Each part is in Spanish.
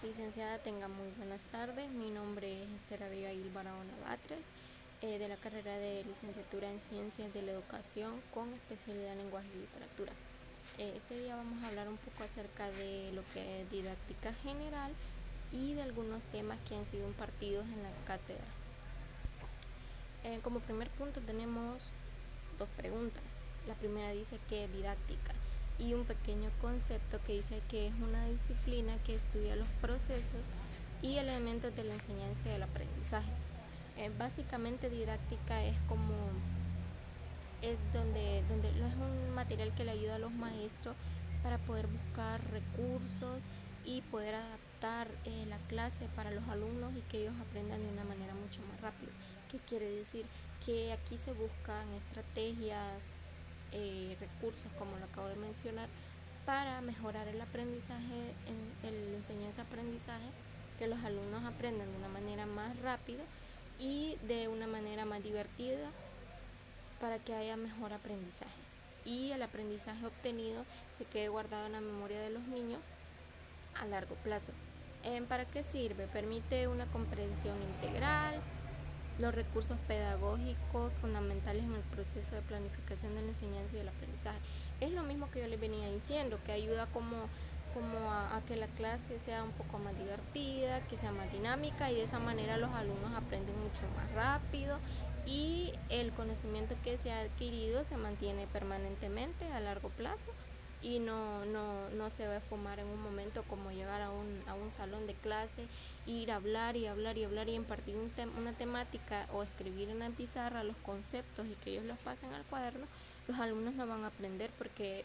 Licenciada, tenga muy buenas tardes. Mi nombre es Esther Abigail Barahona Batres, de la carrera de Licenciatura en Ciencias de la Educación con especialidad en Lenguaje y Literatura. Este día vamos a hablar un poco acerca de lo que es didáctica general y de algunos temas que han sido impartidos en la cátedra. Como primer punto tenemos dos preguntas. La primera dice ¿qué es didáctica? Y un pequeño concepto que dice que es una disciplina que estudia los procesos y elementos de la enseñanza y del aprendizaje. Básicamente didáctica es donde es un material que le ayuda a los maestros para poder buscar recursos y poder adaptar la clase para los alumnos y que ellos aprendan de una manera mucho más rápida. ¿Qué quiere decir? Que aquí se buscan estrategias, recursos, como lo acabo de mencionar, para mejorar el aprendizaje, el enseñanza-aprendizaje, que los alumnos aprendan de una manera más rápida y de una manera más divertida para que haya mejor aprendizaje y el aprendizaje obtenido se quede guardado en la memoria de los niños a largo plazo. ¿Para qué sirve? Permite una comprensión integral, los recursos pedagógicos fundamentales en el proceso de planificación de la enseñanza y el aprendizaje. Es lo mismo que yo les venía diciendo, que ayuda como a que la clase sea un poco más divertida, que sea más dinámica y de esa manera los alumnos aprenden mucho más rápido y el conocimiento que se ha adquirido se mantiene permanentemente a largo plazo y no se va a fumar en un momento como llegar a un salón de clase, ir a hablar y hablar y hablar y impartir una temática o escribir en la pizarra los conceptos y que ellos los pasen al cuaderno. Los alumnos no van a aprender porque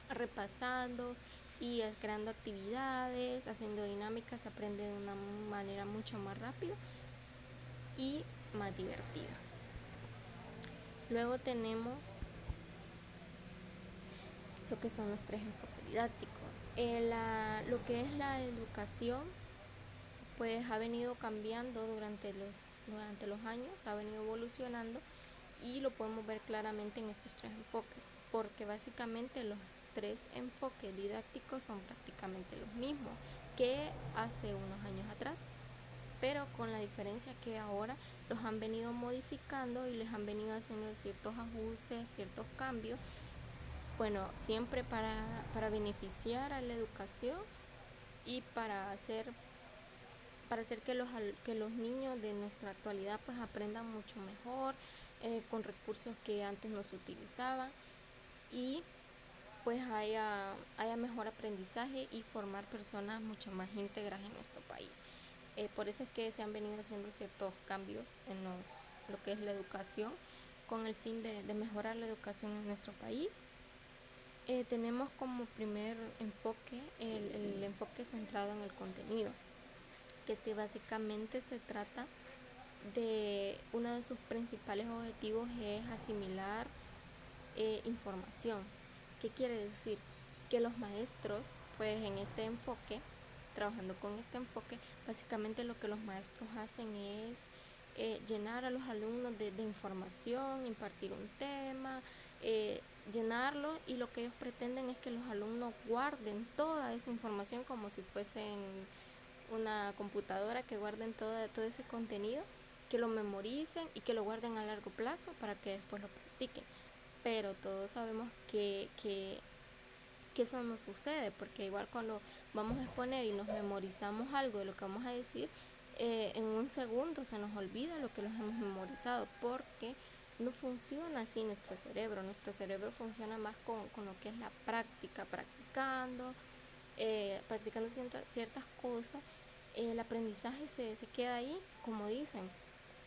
repasando y creando actividades, haciendo dinámicas, se aprende de una manera mucho más rápida y más divertida. Luego tenemos lo que son los tres enfoques didácticos. Lo que es la educación pues ha venido cambiando durante los años, ha venido evolucionando y lo podemos ver claramente en estos tres enfoques, porque básicamente los tres enfoques didácticos son prácticamente los mismos que hace unos años atrás, pero con la diferencia que ahora los han venido modificando y les han venido haciendo ciertos ajustes, ciertos cambios, bueno, siempre para beneficiar a la educación y para hacer que los niños de nuestra actualidad pues aprendan mucho mejor, con recursos que antes no se utilizaban y pues haya mejor aprendizaje y formar personas mucho más íntegras en nuestro país. Por eso es que se han venido haciendo ciertos cambios en lo que es la educación con el fin de mejorar la educación en nuestro país. Tenemos como primer enfoque el enfoque centrado en el contenido, que básicamente se trata de uno de sus principales objetivos es asimilar información. ¿Qué quiere decir? Que los maestros, pues en este enfoque, trabajando con este enfoque, básicamente lo que los maestros hacen es llenar a los alumnos de información, impartir un tema, llenarlo, y lo que ellos pretenden es que los alumnos guarden toda esa información como si fuesen una computadora, que guarden todo ese contenido, que lo memoricen y que lo guarden a largo plazo para que después lo practiquen. Pero todos sabemos que eso no sucede, porque igual cuando vamos a exponer y nos memorizamos algo de lo que vamos a decir, en un segundo se nos olvida lo que los hemos memorizado, porque no funciona así nuestro cerebro funciona más con lo que es la práctica, practicando ciertas cosas. El aprendizaje se queda ahí, como dicen,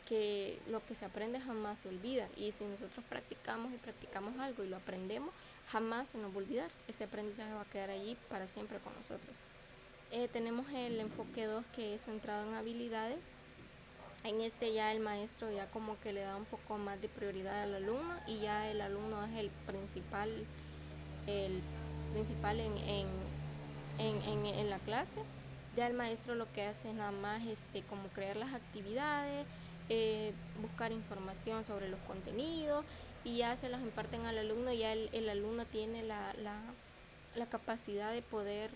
que lo que se aprende jamás se olvida, y si nosotros practicamos y practicamos algo y lo aprendemos, jamás se nos va a olvidar. Ese aprendizaje va a quedar allí para siempre con nosotros. Tenemos el enfoque 2, que es centrado en habilidades. En este ya el maestro ya como que le da un poco más de prioridad al alumno, y ya el alumno es el principal en la clase. Ya el maestro lo que hace es nada más como crear las actividades, buscar información sobre los contenidos, y ya se los imparten al alumno. Ya el alumno tiene la capacidad de poder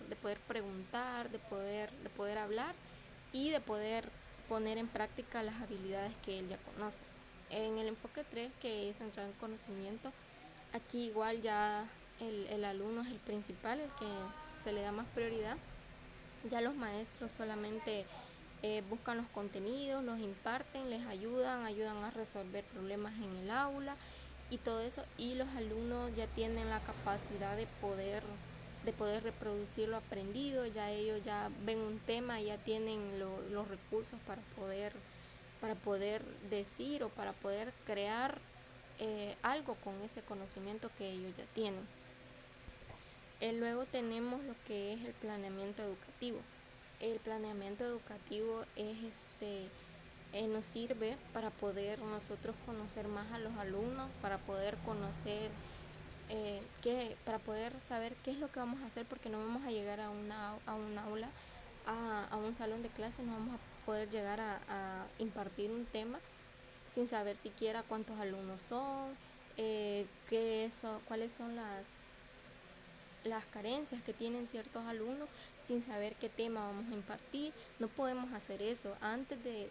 preguntar, de poder hablar y de poder poner en práctica las habilidades que él ya conoce. En el enfoque 3, que es centrado en conocimiento, aquí igual ya el alumno es el principal, el que se le da más prioridad. Ya los maestros solamente buscan los contenidos, los imparten, les ayudan a resolver problemas en el aula y todo eso, y los alumnos ya tienen la capacidad de poder reproducir lo aprendido. Ya ellos ya ven un tema, ya tienen los recursos para poder decir o para poder crear algo con ese conocimiento que ellos ya tienen. Luego tenemos lo que es el planeamiento educativo. El planeamiento educativo nos sirve para poder nosotros conocer más a los alumnos, para poder conocer para poder saber qué es lo que vamos a hacer, porque no vamos a llegar a un aula, a un salón de clases, no vamos a poder llegar a impartir un tema sin saber siquiera cuántos alumnos son, cuáles son las carencias que tienen ciertos alumnos, sin saber qué tema vamos a impartir. No podemos hacer eso. Antes de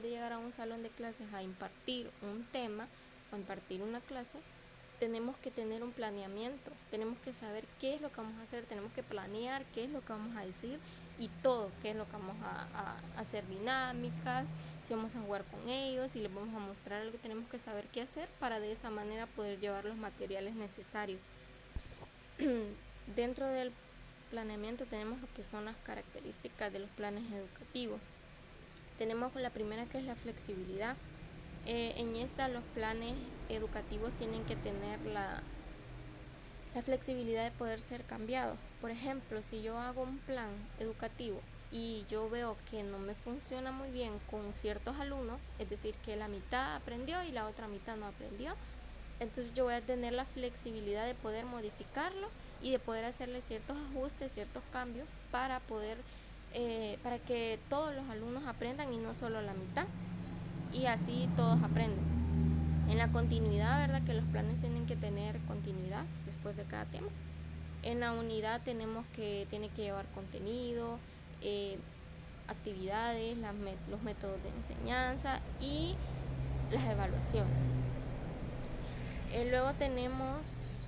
llegar a un salón de clases a impartir un tema o a impartir una clase, tenemos que tener un planeamiento, tenemos que saber qué es lo que vamos a hacer, tenemos que planear qué es lo que vamos a decir y todo, qué es lo que vamos a hacer, dinámicas, si vamos a jugar con ellos, si les vamos a mostrar algo, tenemos que saber qué hacer para de esa manera poder llevar los materiales necesarios. Dentro del planeamiento tenemos lo que son las características de los planes educativos. Tenemos la primera, que es la flexibilidad. En esta los planes educativos tienen que tener la flexibilidad de poder ser cambiados. Por ejemplo, si yo hago un plan educativo y yo veo que no me funciona muy bien con ciertos alumnos, es decir, que la mitad aprendió y la otra mitad no aprendió, entonces yo voy a tener la flexibilidad de poder modificarlo y de poder hacerle ciertos ajustes, ciertos cambios para para que todos los alumnos aprendan y no solo la mitad, y así todos aprenden. En la continuidad, ¿verdad? Que los planes tienen que tener continuidad después de cada tema. En la unidad tiene que llevar contenido, actividades, los métodos de enseñanza y las evaluaciones. Luego tenemos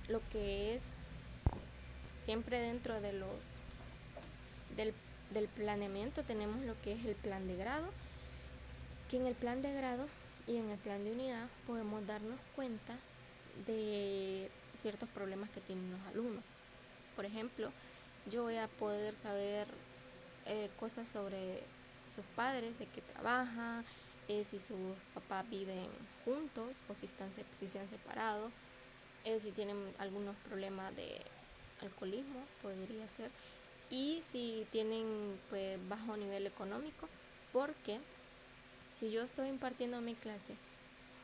lo que es siempre dentro de del planeamiento, tenemos lo que es el plan de grado, que en el plan de grado y en el plan de unidad podemos darnos cuenta de ciertos problemas que tienen los alumnos. Por ejemplo, yo voy a poder saber cosas sobre sus padres, de qué trabajan, si sus papás viven juntos o si se han separado, si tienen algunos problemas de alcoholismo, podría ser, y si tienen pues bajo nivel económico, porque si yo estoy impartiendo mi clase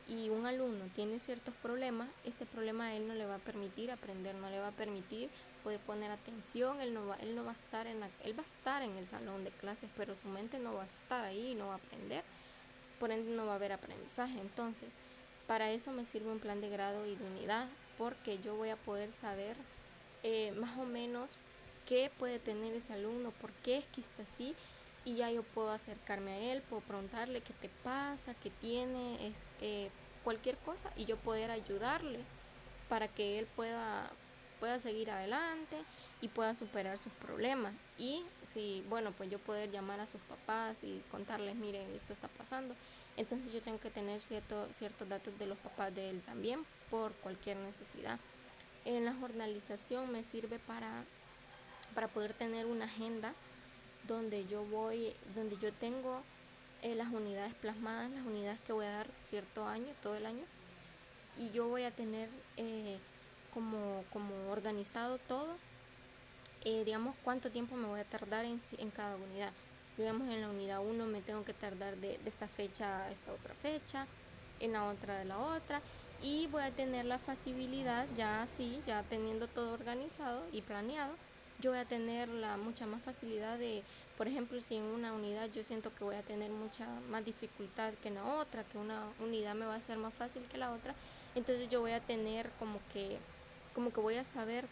y un alumno tiene ciertos problemas, este problema a él no le va a permitir aprender, no le va a permitir poder poner atención, él va a estar él va a estar en el salón de clases, pero su mente no va a estar ahí, no va a aprender, por ende no va a haber aprendizaje. Entonces, para eso me sirve un plan de grado y de unidad, porque yo voy a poder saber más o menos qué puede tener ese alumno, por qué es que está así, y ya yo puedo acercarme a él, puedo preguntarle qué te pasa, qué tiene, cualquier cosa, y yo poder ayudarle para que él pueda seguir adelante y pueda superar sus problemas. Y si, bueno, pues yo poder llamar a sus papás y contarles, miren, esto está pasando. Entonces yo tengo que tener ciertos datos de los papás de él también por cualquier necesidad. En la jornalización me sirve para poder tener una agenda donde yo tengo las unidades plasmadas, las unidades que voy a dar cierto año, todo el año, y yo voy a tener como organizado todo, digamos cuánto tiempo me voy a tardar en cada unidad. Digamos, en la unidad 1 me tengo que tardar de esta fecha a esta otra fecha, en la otra de la otra, y voy a tener la facilidad, ya así, ya teniendo todo organizado y planeado, yo voy a tener mucha más facilidad de, por ejemplo, si en una unidad yo siento que voy a tener mucha más dificultad que en la otra, que una unidad me va a ser más fácil que la otra, entonces yo voy a tener como que voy a saber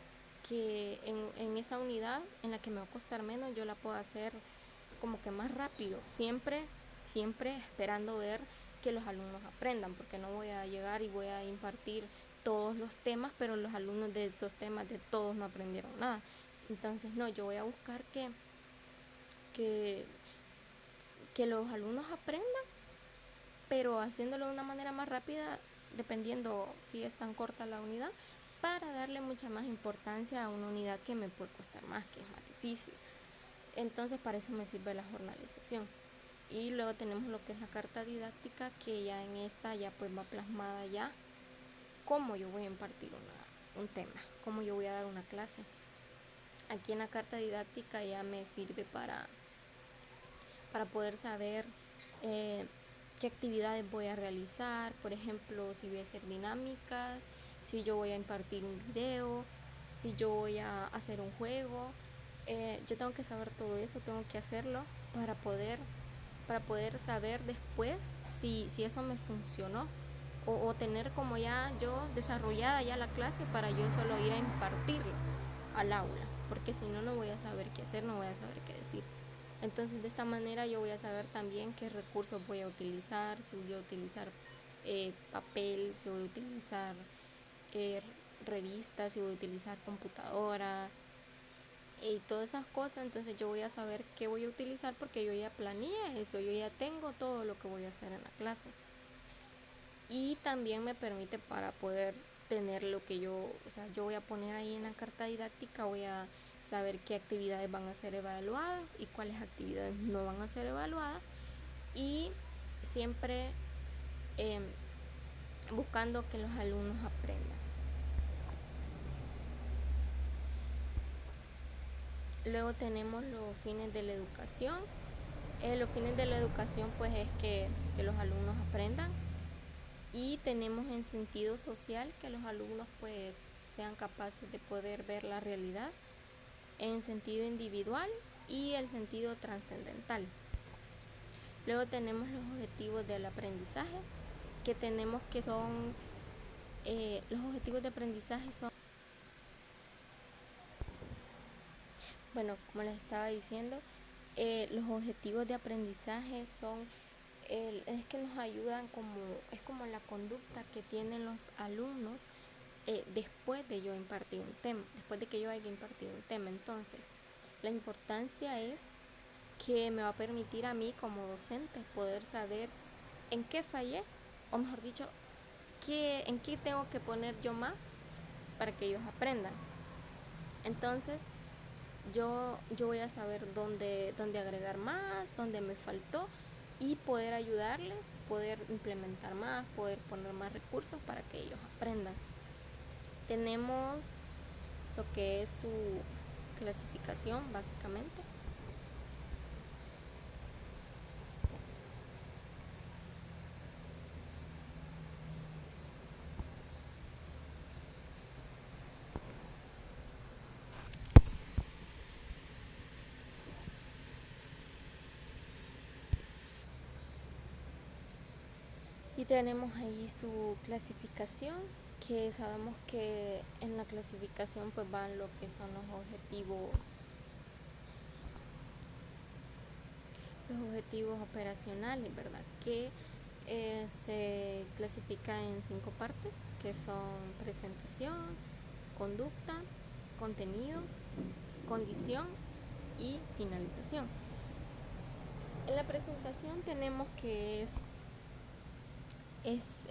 que en esa unidad en la que me va a costar menos, yo la puedo hacer como que más rápido, siempre esperando ver que los alumnos aprendan, porque no voy a llegar y voy a impartir todos los temas, pero los alumnos de esos temas de todos no aprendieron nada. Entonces, no, yo voy a buscar que, que los alumnos aprendan, pero haciéndolo de una manera más rápida, dependiendo si es tan corta la unidad, para darle mucha más importancia a una unidad que me puede costar más, que es más difícil. Entonces, para eso me sirve la jornalización. Y luego tenemos lo que es la carta didáctica, que ya en esta ya pues va plasmada ya cómo yo voy a impartir un tema, cómo yo voy a dar una clase. Aquí en la carta didáctica ya me sirve para poder saber qué actividades voy a realizar, por ejemplo, si voy a hacer dinámicas, si yo voy a impartir un video, si yo voy a hacer un juego. Yo tengo que saber todo eso, tengo que hacerlo para poder saber después si eso me funcionó o tener como ya yo desarrollada ya la clase para yo solo ir a impartirlo al aula, porque si no, no voy a saber qué hacer, no voy a saber qué decir. Entonces de esta manera yo voy a saber también qué recursos voy a utilizar, si voy a utilizar papel, si voy a utilizar eh, revistas, si voy a utilizar computadora y todas esas cosas. Entonces yo voy a saber qué voy a utilizar porque yo ya planeé eso, yo ya tengo todo lo que voy a hacer en la clase. Y también me permite para poder tener lo que yo voy a poner ahí en la carta didáctica, voy a saber qué actividades van a ser evaluadas y cuáles actividades no van a ser evaluadas, y siempre eh, buscando que los alumnos aprendan. Luego tenemos los fines de la educación. Los fines de la educación pues es que los alumnos aprendan, y tenemos en sentido social que los alumnos pues sean capaces de poder ver la realidad en sentido individual y el sentido trascendental. Luego tenemos los objetivos del aprendizaje, que tenemos que son, los objetivos de aprendizaje son, bueno, como les estaba diciendo, los objetivos de aprendizaje son, es que nos ayudan es como la conducta que tienen los alumnos después de yo impartir un tema, después de que yo haya impartido un tema. Entonces, la importancia es que me va a permitir a mí como docente poder saber en qué fallé, o mejor dicho, en qué tengo que poner yo más para que ellos aprendan. Entonces, yo voy a saber dónde agregar más, dónde me faltó, y poder ayudarles, poder implementar más, poder poner más recursos para que ellos aprendan. Tenemos lo que es su clasificación, básicamente. Y tenemos ahí su clasificación, que sabemos que en la clasificación pues van lo que son los objetivos operacionales, ¿verdad? Que se clasifica en 5 partes, que son presentación, conducta, contenido, condición y finalización. En la presentación tenemos que es